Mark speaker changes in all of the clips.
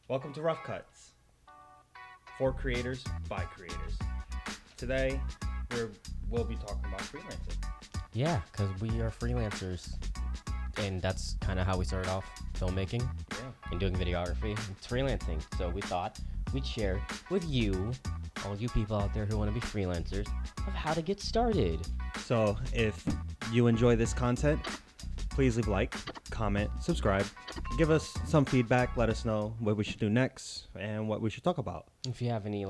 Speaker 1: Welcome to Rough Cuts, for creators, by creators. Today, we'll be talking about freelancing.
Speaker 2: Yeah, because we are freelancers, and that's kind of how we started off filmmaking and doing videography. It's freelancing, so we thought we'd share with you, all you people out there who want to be freelancers, of how to get started.
Speaker 1: So, if you enjoy this content, please leave a like, comment, subscribe, give us some feedback, let us know what we should do next and what we should talk about.
Speaker 2: If you have any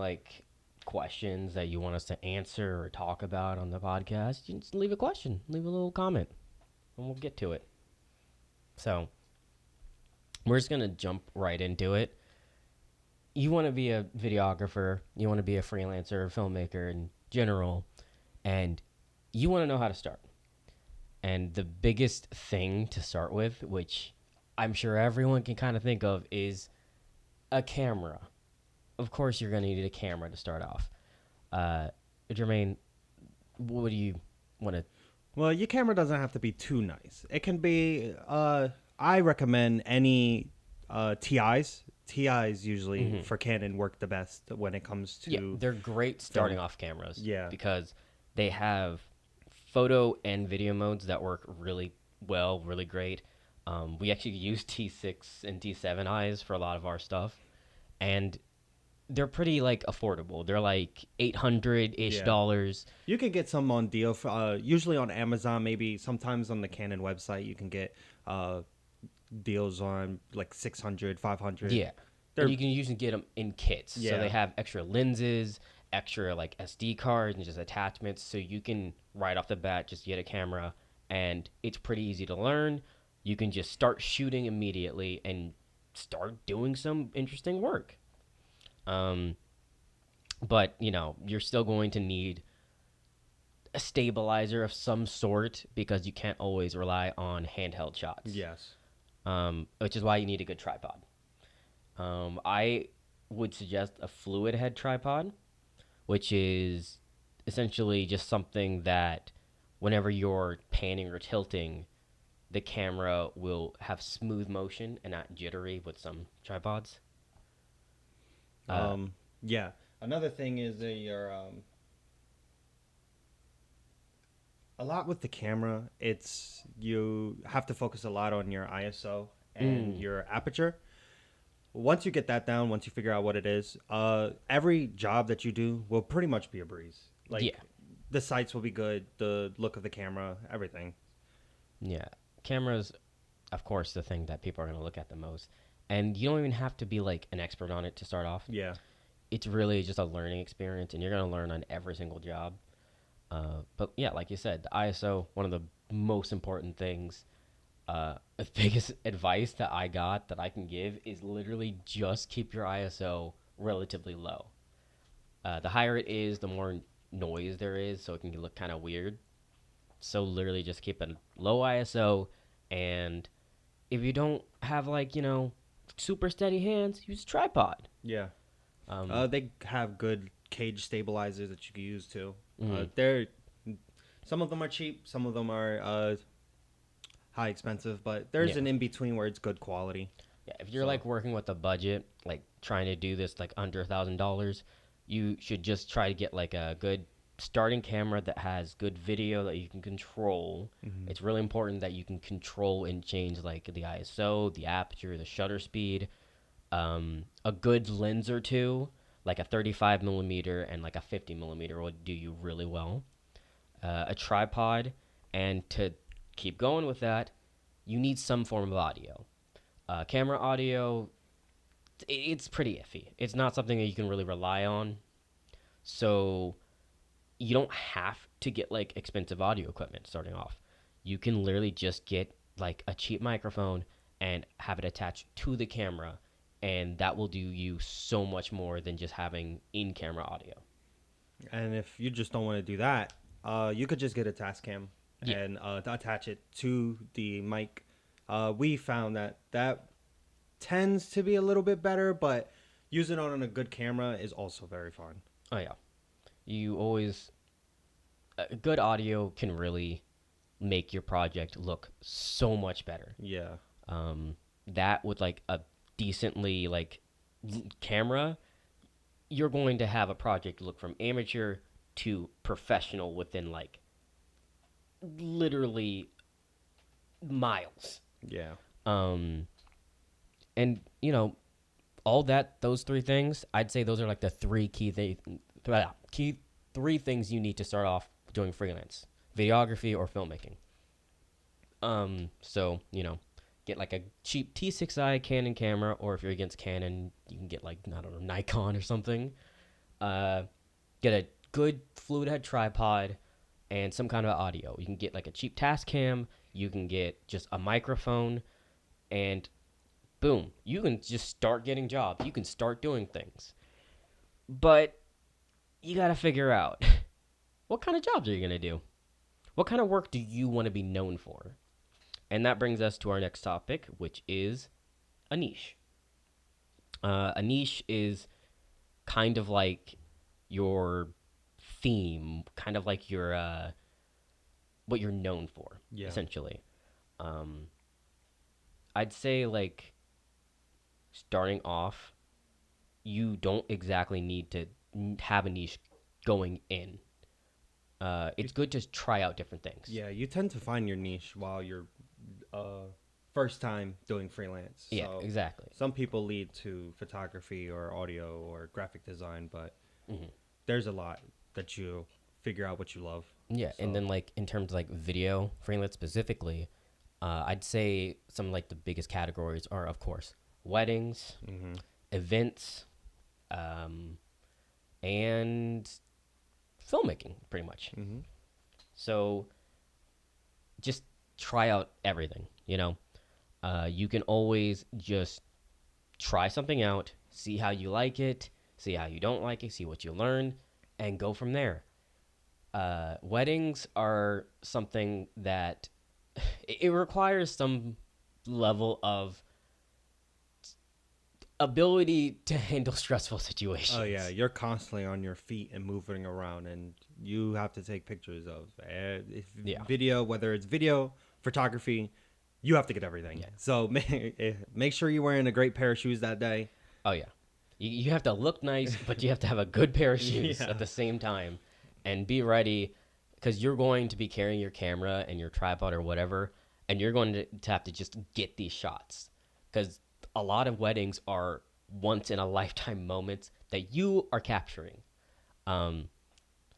Speaker 2: questions that you want us to answer or talk about on the podcast, you just leave a question, leave a little comment, and we'll get to it. So, we're just going to jump right into it. You want to be a videographer, you want to be a freelancer, a filmmaker in general, and you want to know how to start. And the biggest thing to start with, which I'm sure everyone can kind of think of, is a camera. Of course, you're going to need a camera to start off. Jermaine, what do you want to...
Speaker 1: Well, your camera doesn't have to be too nice. It can be, I recommend any TIs. TIs usually for Canon work the best when it comes to...
Speaker 2: Yeah, they're great starting off cameras.
Speaker 1: Yeah.
Speaker 2: Because they have photo and video modes that work really well, really great. We actually use T6 and T7 eyes for a lot of our stuff. And they're pretty affordable. They're $800-ish dollars.
Speaker 1: You can get some on deal for, usually on Amazon, maybe sometimes on the Canon website you can get deals on $600, $500.
Speaker 2: Yeah. And you can usually get them in kits.
Speaker 1: Yeah.
Speaker 2: So they have extra lenses, extra SD cards and just attachments, so you can right off the bat just get a camera, and it's pretty easy to learn. You can just start shooting immediately and start doing some interesting work. But you're still going to need a stabilizer of some sort because you can't always rely on handheld shots.
Speaker 1: Yes.
Speaker 2: Which is why you need a good tripod. I would suggest a fluid head tripod, which is essentially just something that whenever you're panning or tilting, the camera will have smooth motion and not jittery with some tripods.
Speaker 1: Yeah. Another thing is that a lot with the camera, you have to focus a lot on your ISO and your aperture. Once you get that down, once you figure out what it is, every job that you do will pretty much be a breeze. The sights will be good, the look of the camera, everything.
Speaker 2: Yeah. Cameras, of course, the thing that people are going to look at the most. And you don't even have to be an expert on it to start off.
Speaker 1: Yeah.
Speaker 2: It's really just a learning experience, and you're going to learn on every single job. But yeah, like you said, the ISO, one of the most important things. The biggest advice that I got that I can give is literally just keep your ISO relatively low. The higher it is, the more noise there is, so it can look kind of weird. So literally just keep a low ISO, and if you don't have super steady hands, use a tripod.
Speaker 1: Yeah. They have good cage stabilizers that you can use too. Some of them are cheap, some of them are high expensive, but there's an in between where it's good quality.
Speaker 2: Yeah, if you're working with a budget, trying to do this under $1,000, you should just try to get a good starting camera that has good video that you can control. It's really important that you can control and change the ISO, the aperture, the shutter speed. A good lens or two, a 35 millimeter and a 50 millimeter will do you really well. A tripod, and to keep going with that, you need some form of audio. Camera audio, it's pretty iffy. It's not something that you can really rely on. So you don't have to get expensive audio equipment starting off. You can literally just get a cheap microphone and have it attached to the camera, and that will do you so much more than just having in-camera audio.
Speaker 1: And if you just don't want to do that, you could just get a Tascam and attach it to the mic. We found that tends to be a little bit better, but using it on a good camera is also very fun.
Speaker 2: Oh, yeah. Good audio can really make your project look so much better.
Speaker 1: Yeah.
Speaker 2: That with a decently camera, you're going to have a project look from amateur to professional within like literally miles.
Speaker 1: Yeah.
Speaker 2: Um, and you know, all that those three things, I'd say those are like the key three things you need to start off doing freelance videography or filmmaking. So you know, get like a cheap T6i Canon camera, or if you're against Canon, you can get like I don't know Nikon or something. Get a good fluid head tripod and some kind of audio. You can get like a cheap Tascam. You can get just a microphone, and boom, you can just start getting jobs. You can start doing things. But you got to figure out what kind of jobs are you going to do? What kind of work do you want to be known for? And that brings us to our next topic, which is a niche. A niche is kind of like your theme, kind of like your what you're known for, essentially. I'd say like starting off, you don't exactly need to have a niche going in. It's good to try out different things.
Speaker 1: Yeah, you tend to find your niche while you're first time doing freelance.
Speaker 2: Yeah,
Speaker 1: So
Speaker 2: exactly.
Speaker 1: some people lead to photography or audio or graphic design, but there's a lot that you figure out what you love.
Speaker 2: Yeah,
Speaker 1: So-
Speaker 2: and then like in terms of like video freelance specifically, I'd say some of like the biggest categories are of course weddings, events, and filmmaking, pretty much. So just try out everything. You know, you can always just try something out, see how you like it, see how you don't like it, see what you learn, and go from there. Weddings are something that it requires some level of ability to handle stressful situations.
Speaker 1: Oh yeah, you're constantly on your feet and moving around, and you have to take pictures of video, whether it's video, photography. You have to get everything.
Speaker 2: Yeah.
Speaker 1: So make sure you're wearing a great pair of shoes that day.
Speaker 2: Oh yeah, you have to look nice, but you have to have a good pair of shoes
Speaker 1: Yeah.
Speaker 2: at the same time, and be ready because you're going to be carrying your camera and your tripod or whatever, and you're going to have to just get these shots because a lot of weddings are once in a lifetime moments that you are capturing.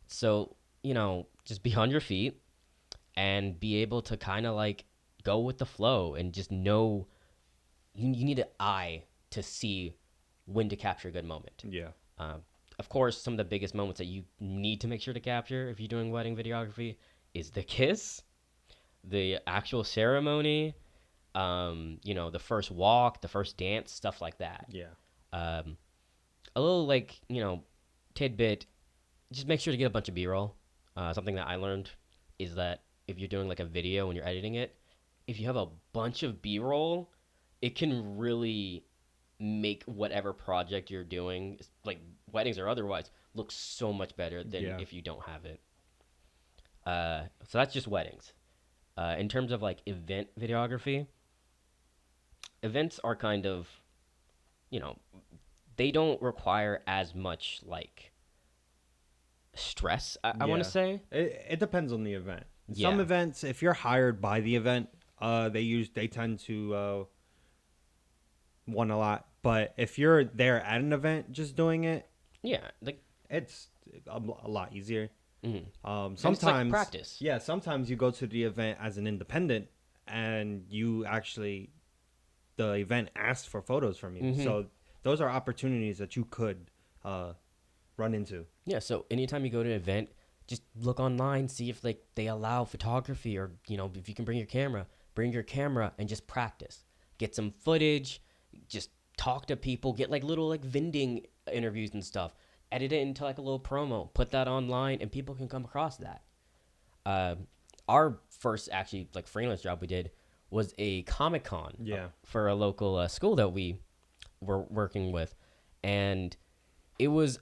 Speaker 2: So you know, just be on your feet and be able to kind of like go with the flow and just know you need an eye to see when to capture a good moment.
Speaker 1: Yeah.
Speaker 2: Of course, some of the biggest moments that you need to make sure to capture if you're doing wedding videography is the kiss, the actual ceremony, you know, the first walk, the first dance, stuff like that.
Speaker 1: Yeah.
Speaker 2: A little like, you know, tidbit, just make sure to get a bunch of B-roll. Something that I learned is that if you're doing like a video and you're editing it, if you have a bunch of B-roll, it can really make whatever project you're doing, like weddings or otherwise, look so much better than if you don't have it. So that's just weddings. In terms of like event videography, events are kind of, you know, they don't require as much like stress, I want to say.
Speaker 1: It depends on the event.
Speaker 2: Yeah.
Speaker 1: Some events, if you're hired by the event, they tend to want a lot. But if you're there at an event just doing it,
Speaker 2: Yeah, like
Speaker 1: it's a lot easier.
Speaker 2: and
Speaker 1: Sometimes
Speaker 2: it's like practice.
Speaker 1: Yeah, sometimes you go to the event as an independent, and you actually the event asks for photos from you. So those are opportunities that you could run into.
Speaker 2: Yeah, so anytime you go to an event, just look online, see if like they allow photography, or you know, if you can bring your camera and just practice. Get some footage, just talk to people, get like little like vending interviews and stuff. Edit it into like a little promo, put that online, and people can come across that. Our first actually like freelance job we did was a Comic-Con for a local school that we were working with, and it was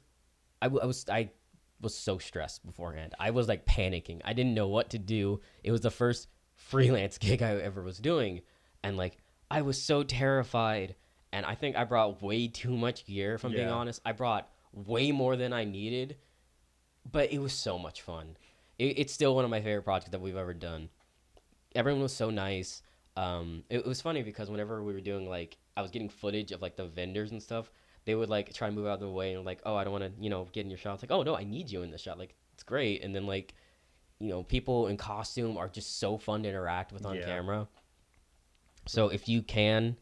Speaker 2: I was so stressed beforehand. I was like panicking. I didn't know what to do. It was the first freelance gig I ever was doing, and like I was so terrified, And I think I brought way too much gear, if I'm being
Speaker 1: Yeah.
Speaker 2: honest. I brought way more than I needed, but it was so much fun. It's still one of my favorite projects that we've ever done. Everyone was so nice. It was funny because whenever we were doing like, I was getting footage of like the vendors and stuff. They would like try and move out of the way and like, oh, I don't want to, get in your shot. It's like, oh no, I need you in the shot. Like, it's great. And then like, people in costume are just so fun to interact with on
Speaker 1: Yeah.
Speaker 2: camera. So if you can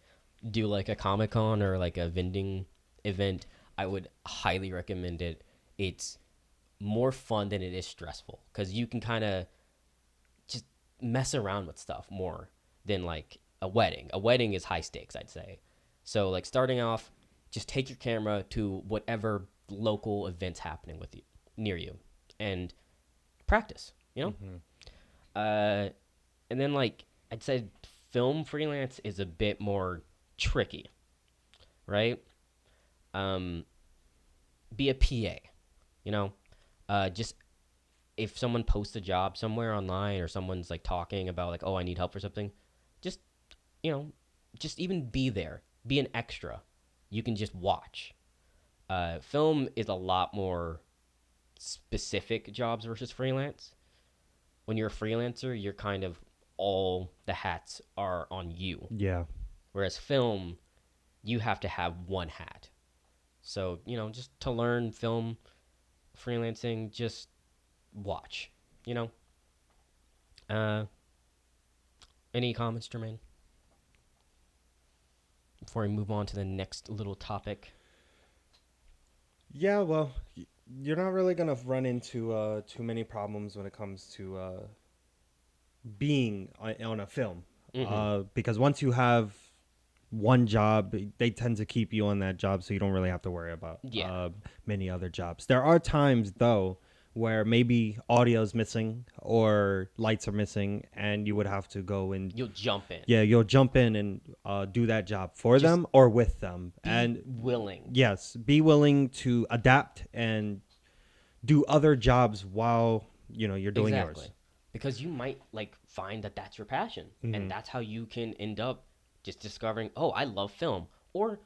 Speaker 2: do like a Comic Con or like a vending event, I would highly recommend it. It's more fun than it is stressful because you can kind of just mess around with stuff more than like a wedding. A wedding is high stakes, I'd say. So like starting off, just take your camera to whatever local events happening with you near you and practice.
Speaker 1: Mm-hmm.
Speaker 2: Uh, and then like I'd say film freelance is a bit more tricky, right? Um, be a PA, you know, just if someone posts a job somewhere online or someone's like talking about like, oh, I need help for something, just you know, just even be there, be an extra. You can just watch. Film is a lot more specific jobs versus freelance. When you're a freelancer, you're kind of all the hats are on you.
Speaker 1: Yeah.
Speaker 2: Whereas film, you have to have one hat. So, just to learn film freelancing, just watch, you know? Uh, any comments, Jermaine? Before we move on to the next little topic.
Speaker 1: Yeah, well, you're not really gonna run into too many problems when it comes to being on a film,
Speaker 2: Mm-hmm.
Speaker 1: because once you have one job, they tend to keep you on that job, so you don't really have to worry about
Speaker 2: Yeah.
Speaker 1: many other jobs. There are times though where maybe audio is missing or lights are missing, and you would have to go and
Speaker 2: You'll jump in.
Speaker 1: yeah, you'll jump in and do that job for
Speaker 2: Just
Speaker 1: them or with them,
Speaker 2: be
Speaker 1: and
Speaker 2: willing.
Speaker 1: yes, be willing to adapt and do other jobs while you're doing
Speaker 2: Exactly.
Speaker 1: yours.
Speaker 2: Because you might like find that that's your passion and
Speaker 1: Hmm.
Speaker 2: that's how you can end up just discovering, "Oh, I love film." Or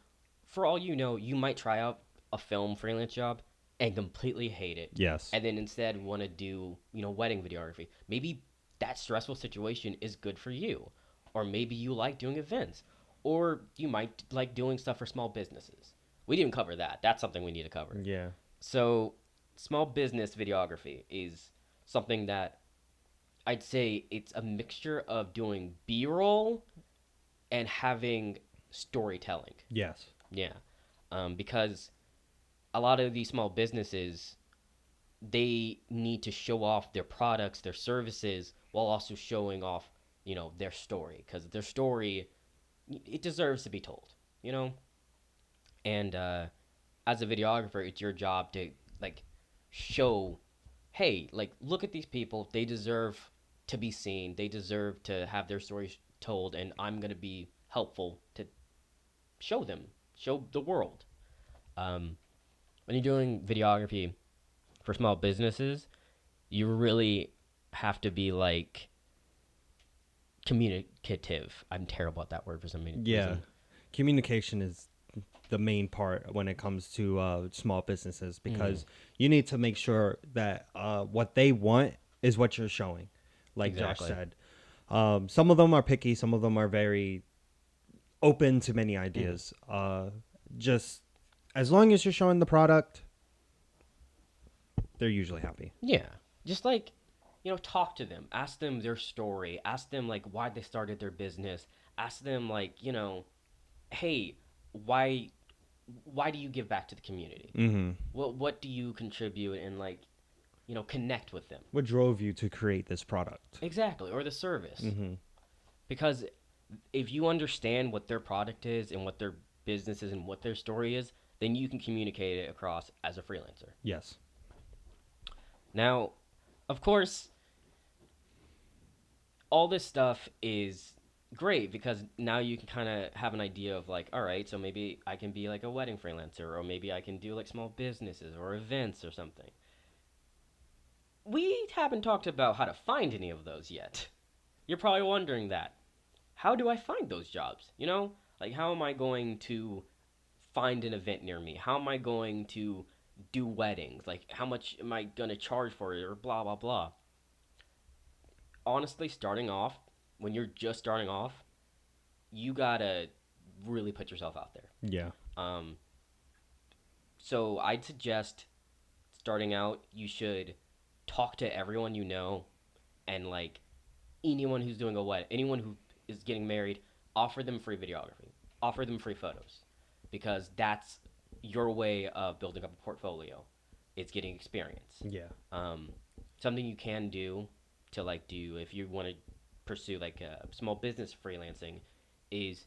Speaker 2: for all you know, you might try out a film freelance job and completely hate it.
Speaker 1: Yes.
Speaker 2: And then instead want to do, wedding videography. Maybe that stressful situation is good for you. Or maybe you like doing events. Or you might like doing stuff for small businesses. We didn't cover that. That's something we need to cover.
Speaker 1: Yeah.
Speaker 2: So, small business videography is something that I'd say it's a mixture of doing B-roll and having storytelling.
Speaker 1: Yes.
Speaker 2: Yeah, because a lot of these small businesses they need to show off their products, their services, while also showing off, their story because their story it deserves to be told, you know. And as a videographer, it's your job to like show, hey, like look at these people. They deserve to be seen. They deserve to have their stories told, and I'm gonna be helpful to show them, show the world. Um, when you're doing videography for small businesses, you really have to be like communicative. I'm terrible at that word for some
Speaker 1: Yeah.
Speaker 2: reason.
Speaker 1: Communication is the main part when it comes to small businesses
Speaker 2: Mm,
Speaker 1: because you need to make sure that what they want is what you're showing. Like Josh
Speaker 2: exactly.
Speaker 1: said, some of them are picky, some of them are very open to many
Speaker 2: Mm.
Speaker 1: ideas. Just as long as you're showing the product, they're usually happy.
Speaker 2: Yeah. Just like, talk to them. Ask them their story. Ask them like why they started their business. Ask them like, hey, why why do you give back to the community?
Speaker 1: Mm-hmm.
Speaker 2: What do you contribute and like, connect with them.
Speaker 1: What drove you to create this product?
Speaker 2: Exactly, or the service.
Speaker 1: Mm-hmm.
Speaker 2: Because if you understand what their product is and what their business is and what their story is, then you can communicate it across as a freelancer.
Speaker 1: Yes.
Speaker 2: Now, of course, all this stuff is great because now you can kind of have an idea of like, all right, so maybe I can be like a wedding freelancer, or maybe I can do like small businesses or events or something. We haven't talked about how to find any of those yet. You're probably wondering that. How do I find those jobs? Like, how am I going to find an event near me? How am I going to do weddings? Like, how much am I going to charge for it or blah, blah, blah. Honestly, starting off, when you're just starting off, you got to really put yourself out there.
Speaker 1: Yeah.
Speaker 2: Um, so I'd suggest starting out, you should talk to everyone you know and like anyone who's doing a wedding, anyone who is getting married, offer them free videography, offer them free photos, because that's your way of building up a portfolio. It's getting experience.
Speaker 1: Yeah.
Speaker 2: Um, Something you can do to like do if you want to pursue like a small business freelancing is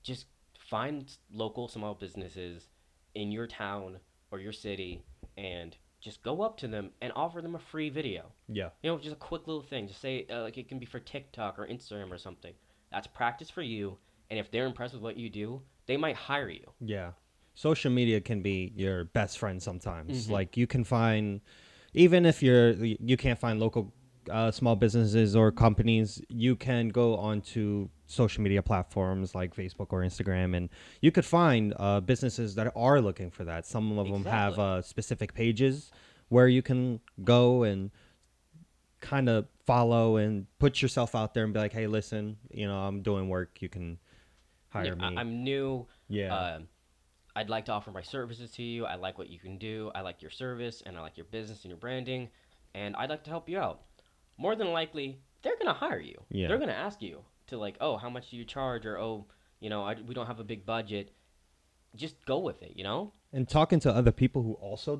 Speaker 2: just find local small businesses in your town or your city and just go up to them and offer them a free video.
Speaker 1: Yeah.
Speaker 2: Just a quick little thing. Just say like it can be for TikTok or Instagram or something. That's practice for you, and if they're impressed with what you do, they might hire you.
Speaker 1: Yeah. Social media can be your best friend sometimes.
Speaker 2: Mm-hmm.
Speaker 1: Like you can find, even if you can't find local small businesses or companies, you can go onto social media platforms like Facebook or Instagram, and you could find businesses that are looking for that. Some of them have
Speaker 2: Exactly.
Speaker 1: specific pages where you can go and kind of follow and put yourself out there and be like, hey, listen, I'm doing work. You can
Speaker 2: Yeah,
Speaker 1: hire me.
Speaker 2: I'm new.
Speaker 1: Yeah.
Speaker 2: Uh, I'd like to offer my services to you. I like what you can do. I like your service and I like your business and your branding, and I'd like to help you out. More than likely, they're gonna hire you.
Speaker 1: Yeah.
Speaker 2: They're gonna ask you to like, oh, how much do you charge, or oh, we don't have a big budget. Just go with it.
Speaker 1: And talking to other people who also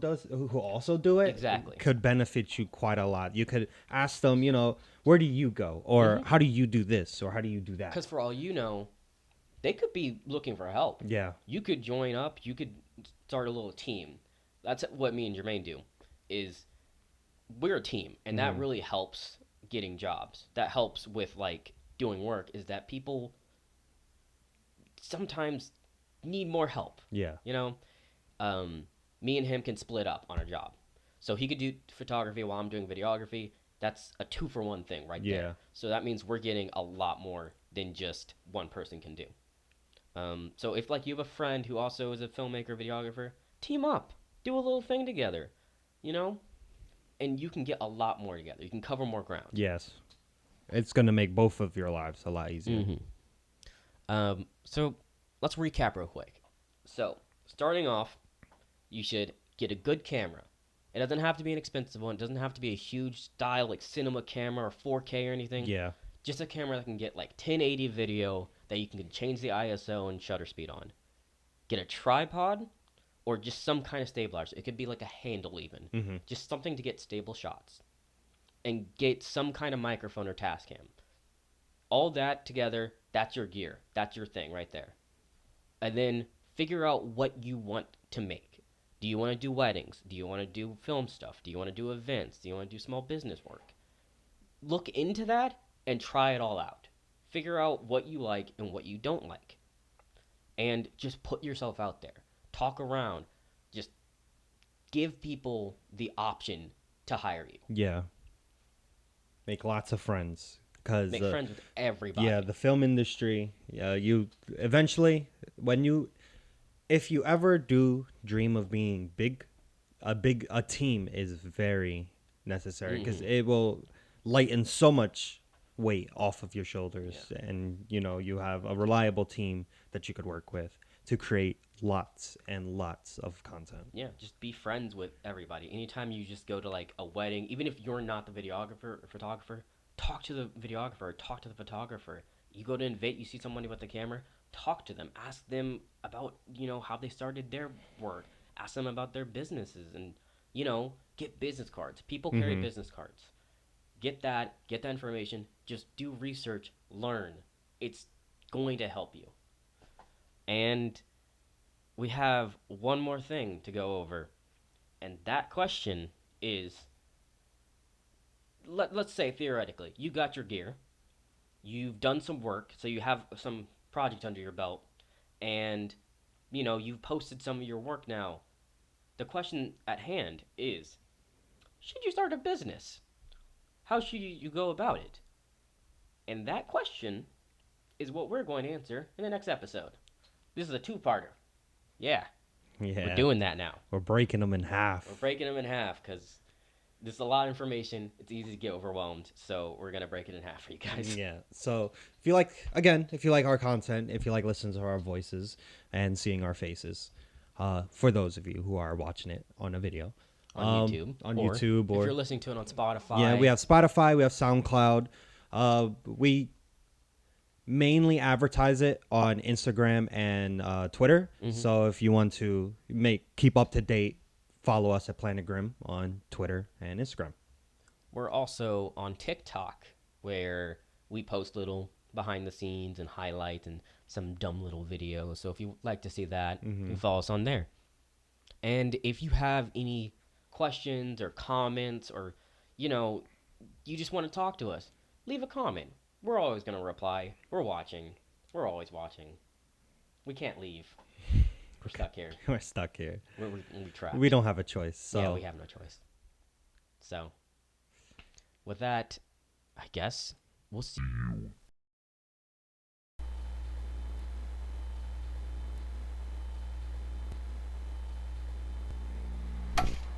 Speaker 1: do it
Speaker 2: Exactly.
Speaker 1: could benefit you quite a lot. You could ask them, where do you go, or
Speaker 2: Mm-hmm.
Speaker 1: how do you do this, or how do you do that?
Speaker 2: Because for all you know, they could be looking for help.
Speaker 1: Yeah.
Speaker 2: You could join up. You could start a little team. That's what me and Jermaine do. Is we're a team, and that
Speaker 1: Hmm.
Speaker 2: really helps getting jobs. That helps with like doing work. Is that people sometimes need more help.
Speaker 1: Yeah.
Speaker 2: You know, Me and him can split up on a job. So he could do photography while I'm doing videography. That's a 2-for-1 thing right
Speaker 1: Yeah.
Speaker 2: there. So that means we're getting a lot more than just one person can do. So if like you have a friend who also is a filmmaker, videographer, team up, do a little thing together, you know, and you can get a lot more together. You can cover more ground.
Speaker 1: Yes. It's going to make both of your lives a lot easier.
Speaker 2: Mm-hmm. So let's recap real quick. So starting off, you should get a good camera. It doesn't have to be an expensive one. It doesn't have to be a huge style like cinema camera or 4K or anything.
Speaker 1: Yeah.
Speaker 2: Just a camera that can get like 1080 video that you can change the ISO and shutter speed on. Get a tripod or just some kind of stabilizer. It could be like a handle even.
Speaker 1: Hmm.
Speaker 2: Just something to get stable shots. And get some kind of microphone or Tascam. All that together, that's your gear. That's your thing right there. And then figure out what you want to make. Do you want to do weddings? Do you want to do film stuff? Do you want to do events? Do you want to do small business work? Look into that and try it all out. Figure out what you like and what you don't like. And just put yourself out there. Talk around. Just give people the option to hire you.
Speaker 1: Yeah. Make lots of friends. Because,
Speaker 2: Make friends with everybody.
Speaker 1: yeah, the film industry, you eventually, if you ever do dream of being big, a team is very necessary because it will lighten so much weight off of your shoulders,
Speaker 2: Yeah.
Speaker 1: and you have a reliable team that you could work with to create lots and lots of content.
Speaker 2: Yeah, just be friends with everybody. Anytime you just go to like a wedding, even if you're not the videographer or photographer, talk to the videographer, or talk to the photographer. You go to an event, you see somebody with a camera, talk to them, ask them about, how they started their work, ask them about their businesses, and, get business cards. People carry
Speaker 1: Hmm.
Speaker 2: business cards. Get that information, just do research, learn. It's going to help you. And we have one more thing to go over, and that question is let's say theoretically, you got your gear, you've done some work, so you have some project under your belt, and you've posted some of your work now. The question at hand is, should you start a business? How should you go about it? And that question is what we're going to answer in the next episode. This is a two-parter. Yeah,
Speaker 1: Yeah.
Speaker 2: we're doing that now.
Speaker 1: We're breaking them in half.
Speaker 2: We're breaking them in half because there's a lot of information. It's easy to get overwhelmed, so we're gonna break it in half for you guys.
Speaker 1: Yeah. So if you like our content, if you like listening to our voices and seeing our faces, for those of you who are watching it on a video,
Speaker 2: On YouTube. Or
Speaker 1: YouTube,
Speaker 2: if you're listening to it on Spotify.
Speaker 1: Yeah, we have Spotify, we have SoundCloud. We mainly advertise it on Instagram and Twitter. So if you want to keep up to date, follow us at Planet Grim on Twitter and Instagram.
Speaker 2: We're also on TikTok, where we post little behind the scenes and highlights and some dumb little videos. So if you like to see that, you can follow us on there. And if you have any questions or comments, or you just want to talk to us, leave a comment. We're always going to reply. We're watching. We're always watching. We can't leave. We're stuck here.
Speaker 1: We're stuck here.
Speaker 2: We're trapped.
Speaker 1: We don't have a choice. So.
Speaker 2: Yeah, we have no choice. So, with that, I guess we'll see you